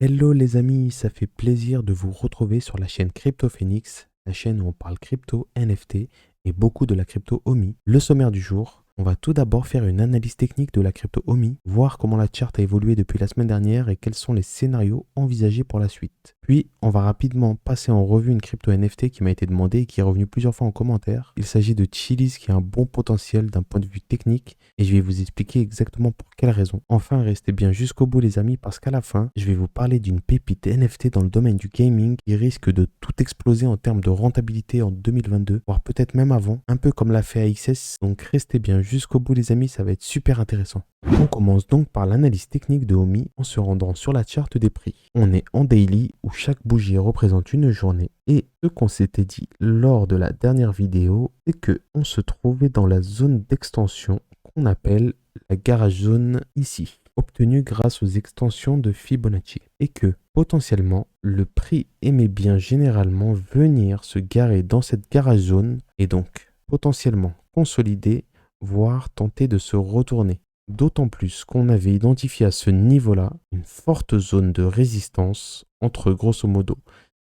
Hello les amis, ça fait plaisir de vous retrouver sur la chaîne Crypto Phoenix, la chaîne où on parle crypto, NFT et beaucoup de la crypto OMI. Le sommaire du jour, on va tout d'abord faire une analyse technique de la crypto OMI, voir comment la charte a évolué depuis la semaine dernière et quels sont les scénarios envisagés pour la suite. Puis, on va rapidement passer en revue une crypto NFT qui m'a été demandée et qui est revenue plusieurs fois en commentaire. Il s'agit de Chiliz qui a un bon potentiel d'un point de vue technique et je vais vous expliquer exactement pour quelles raisons. Enfin, restez bien jusqu'au bout les amis parce qu'à la fin, je vais vous parler d'une pépite NFT dans le domaine du gaming qui risque de tout exploser en termes de rentabilité en 2022, voire peut-être même avant, un peu comme l'a fait AXS. Donc restez bien jusqu'au bout les amis, ça va être super intéressant. On commence donc par l'analyse technique de OMI en se rendant sur la charte des prix. On est en daily où chaque bougie représente une journée et ce qu'on s'était dit lors de la dernière vidéo, c'est que on se trouvait dans la zone d'extension qu'on appelle la garage zone ici, obtenue grâce aux extensions de Fibonacci et que potentiellement le prix aimait bien généralement venir se garer dans cette garage zone et donc potentiellement consolider, voire tenter de se retourner. D'autant plus qu'on avait identifié à ce niveau-là une forte zone de résistance entre grosso modo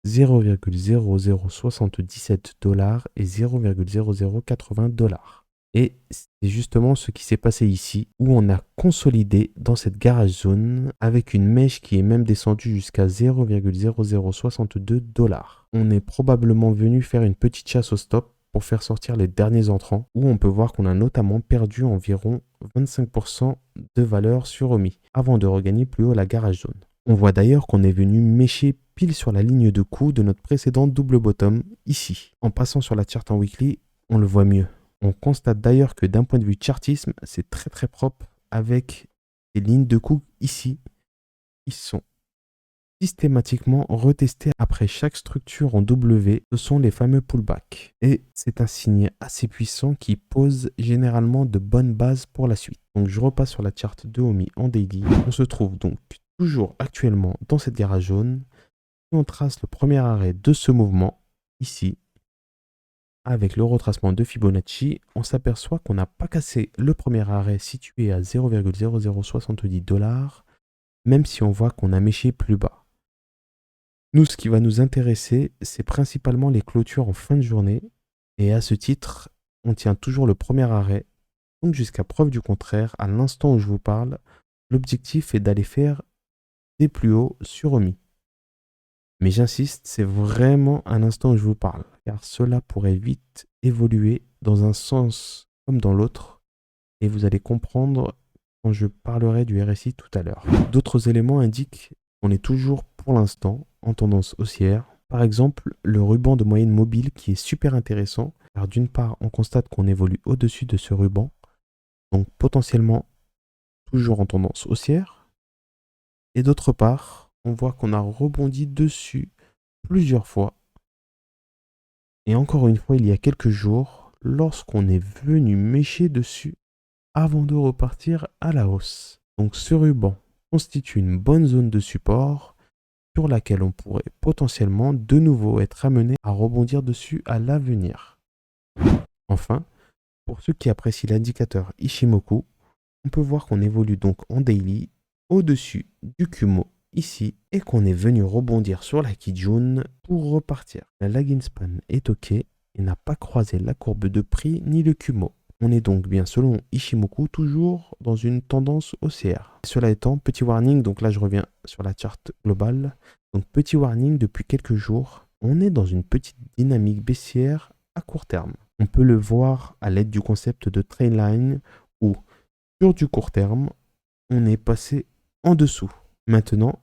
0,0077 $ et 0,0080 $. Et c'est justement ce qui s'est passé ici, où on a consolidé dans cette garage zone avec une mèche qui est même descendue jusqu'à 0,0062 $. On est probablement venu faire une petite chasse au stop pour faire sortir les derniers entrants, où on peut voir qu'on a notamment perdu environ 25% de valeur sur OMI, avant de regagner plus haut la garage zone. On voit d'ailleurs qu'on est venu mécher pile sur la ligne de coup de notre précédent double bottom, ici. En passant sur la charte en weekly, on le voit mieux. On constate d'ailleurs que d'un point de vue chartisme, c'est très propre avec des lignes de coup ici qui sont systématiquement retestées après chaque structure en W. Ce sont les fameux pullbacks. Et c'est un signe assez puissant qui pose généralement de bonnes bases pour la suite. Donc je repasse sur la charte de OMI en daily. On se trouve donc toujours actuellement dans cette garage jaune. Et on trace le premier arrêt de ce mouvement ici. Avec le retracement de Fibonacci, on s'aperçoit qu'on n'a pas cassé le premier arrêt situé à 0,0070 $, même si on voit qu'on a méché plus bas. Nous, ce qui va nous intéresser, c'est principalement les clôtures en fin de journée. Et à ce titre, on tient toujours le premier arrêt. Donc jusqu'à preuve du contraire, à l'instant où je vous parle, l'objectif est d'aller faire des plus hauts sur OMI. Mais j'insiste, c'est vraiment à l'instant où je vous parle, car cela pourrait vite évoluer dans un sens comme dans l'autre, et vous allez comprendre quand je parlerai du RSI tout à l'heure. D'autres éléments indiquent qu'on est toujours pour l'instant en tendance haussière. Par exemple, le ruban de moyenne mobile qui est super intéressant, car d'une part, on constate qu'on évolue au-dessus de ce ruban, donc potentiellement toujours en tendance haussière, et d'autre part, on voit qu'on a rebondi dessus plusieurs fois. Et encore une fois, il y a quelques jours, lorsqu'on est venu mécher dessus avant de repartir à la hausse. Donc ce ruban constitue une bonne zone de support sur laquelle on pourrait potentiellement de nouveau être amené à rebondir dessus à l'avenir. Enfin, pour ceux qui apprécient l'indicateur Ishimoku, on peut voir qu'on évolue donc en daily au-dessus du Kumo ici et qu'on est venu rebondir sur la Kijun pour repartir. La lagging span est ok et n'a pas croisé la courbe de prix ni le Kumo. On est donc bien selon Ishimoku toujours dans une tendance haussière. Cela étant, petit warning, donc là je reviens sur la charte globale. Donc petit warning, depuis quelques jours, on est dans une petite dynamique baissière à court terme. On peut le voir à l'aide du concept de trendline où sur du court terme, on est passé en dessous. Maintenant,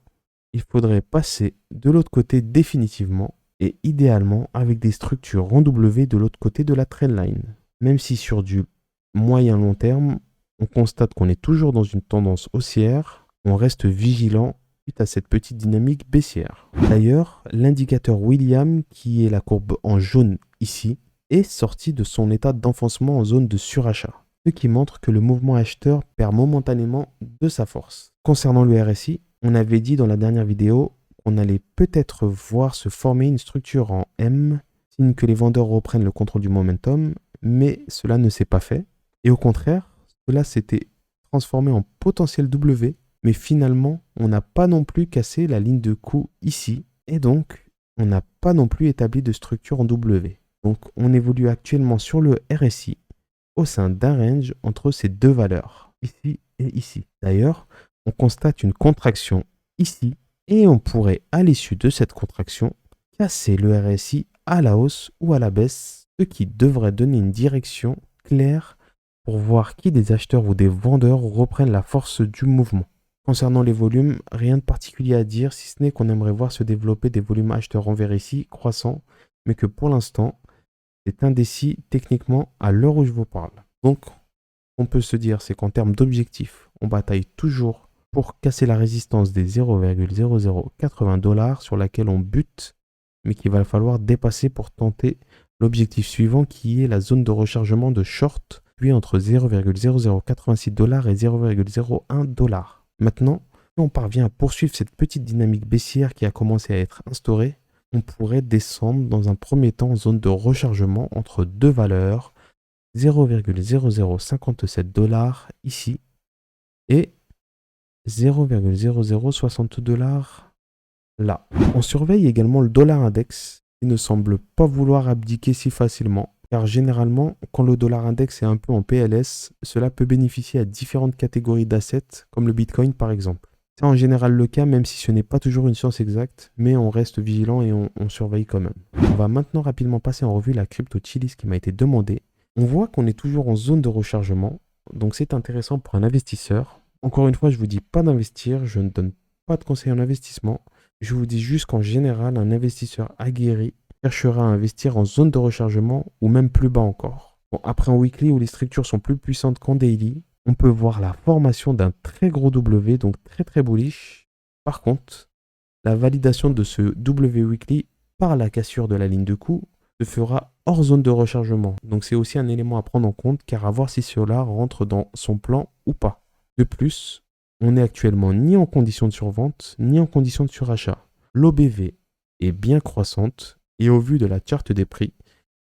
il faudrait passer de l'autre côté définitivement et idéalement avec des structures en W de l'autre côté de la trendline. Même si sur du moyen long terme, on constate qu'on est toujours dans une tendance haussière, on reste vigilant suite à cette petite dynamique baissière. D'ailleurs, l'indicateur Williams, qui est la courbe en jaune ici, est sorti de son état d'enfoncement en zone de surachat, ce qui montre que le mouvement acheteur perd momentanément de sa force. Concernant le RSI, on avait dit dans la dernière vidéo qu'on allait peut-être voir se former une structure en M, signe que les vendeurs reprennent le contrôle du momentum, mais cela ne s'est pas fait. Et au contraire, cela s'était transformé en potentiel W Mais finalement, on n'a pas non plus cassé la ligne de coût ici. Et donc, on n'a pas non plus établi de structure en W. Donc, on évolue actuellement sur le RSI au sein d'un range entre ces deux valeurs, ici et ici. D'ailleurs, on constate une contraction ici et on pourrait, à l'issue de cette contraction, casser le RSI à la hausse ou à la baisse, ce qui devrait donner une direction claire pour voir qui des acheteurs ou des vendeurs reprennent la force du mouvement. Concernant les volumes, rien de particulier à dire, si ce n'est qu'on aimerait voir se développer des volumes acheteurs envers ici croissants, mais que pour l'instant, c'est indécis techniquement à l'heure où je vous parle. Donc, on peut se dire, c'est qu'en termes d'objectifs, on bataille toujours pour casser la résistance des 0,0080 $ sur laquelle on bute, mais qu'il va falloir dépasser pour tenter l'objectif suivant qui est la zone de rechargement de short, puis entre 0,0086 $ et 0,01 $. Maintenant, si on parvient à poursuivre cette petite dynamique baissière qui a commencé à être instaurée, on pourrait descendre dans un premier temps en zone de rechargement entre deux valeurs, 0,0057 $ ici et 0,0062 $ là. On surveille également le dollar index qui ne semble pas vouloir abdiquer si facilement, car généralement, quand le dollar index est un peu en PLS, cela peut bénéficier à différentes catégories d'assets, comme le Bitcoin par exemple. C'est en général le cas, même si ce n'est pas toujours une science exacte, mais on reste vigilant et on surveille quand même. On va maintenant rapidement passer en revue la crypto Chiliz qui m'a été demandée. On voit qu'on est toujours en zone de rechargement, donc c'est intéressant pour un investisseur. Encore une fois, je vous dis pas d'investir, je ne donne pas de conseils en investissement. Je vous dis juste qu'en général, un investisseur aguerri cherchera à investir en zone de rechargement ou même plus bas encore. Bon, après en weekly où les structures sont plus puissantes qu'en daily, on peut voir la formation d'un très gros W, donc très très bullish. Par contre, la validation de ce W weekly par la cassure de la ligne de coût se fera hors zone de rechargement. Donc c'est aussi un élément à prendre en compte car à voir si cela rentre dans son plan ou pas. De plus, on n'est actuellement ni en condition de survente ni en condition de surachat. L'OBV est bien croissante et au vu de la charte des prix,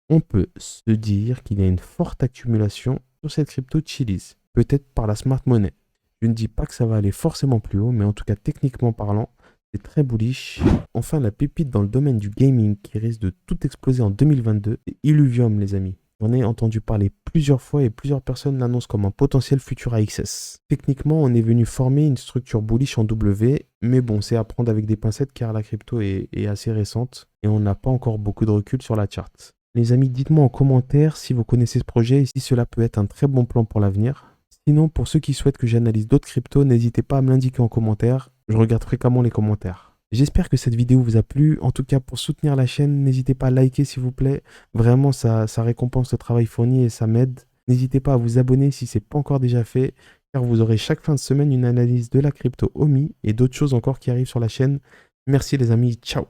on peut se dire qu'il y a une forte accumulation sur cette crypto Chiliz, peut-être par la smart money. Je ne dis pas que ça va aller forcément plus haut, mais en tout cas techniquement parlant, c'est très bullish. Enfin, la pépite dans le domaine du gaming qui risque de tout exploser en 2022, c'est Illuvium les amis. J'en ai entendu parler plusieurs fois et plusieurs personnes l'annoncent comme un potentiel futur AXS. Techniquement, on est venu former une structure bullish en W, mais bon, c'est à prendre avec des pincettes car la crypto est assez récente et on n'a pas encore beaucoup de recul sur la charte. Les amis, dites-moi en commentaire si vous connaissez ce projet et si cela peut être un très bon plan pour l'avenir. Sinon, pour ceux qui souhaitent que j'analyse d'autres cryptos, n'hésitez pas à me l'indiquer en commentaire. Je regarde fréquemment les commentaires. J'espère que cette vidéo vous a plu. En tout cas, pour soutenir la chaîne, n'hésitez pas à liker s'il vous plaît. Vraiment, ça récompense le travail fourni et ça m'aide. N'hésitez pas à vous abonner si ce n'est pas encore déjà fait, car vous aurez chaque fin de semaine une analyse de la crypto OMI et d'autres choses encore qui arrivent sur la chaîne. Merci les amis, ciao!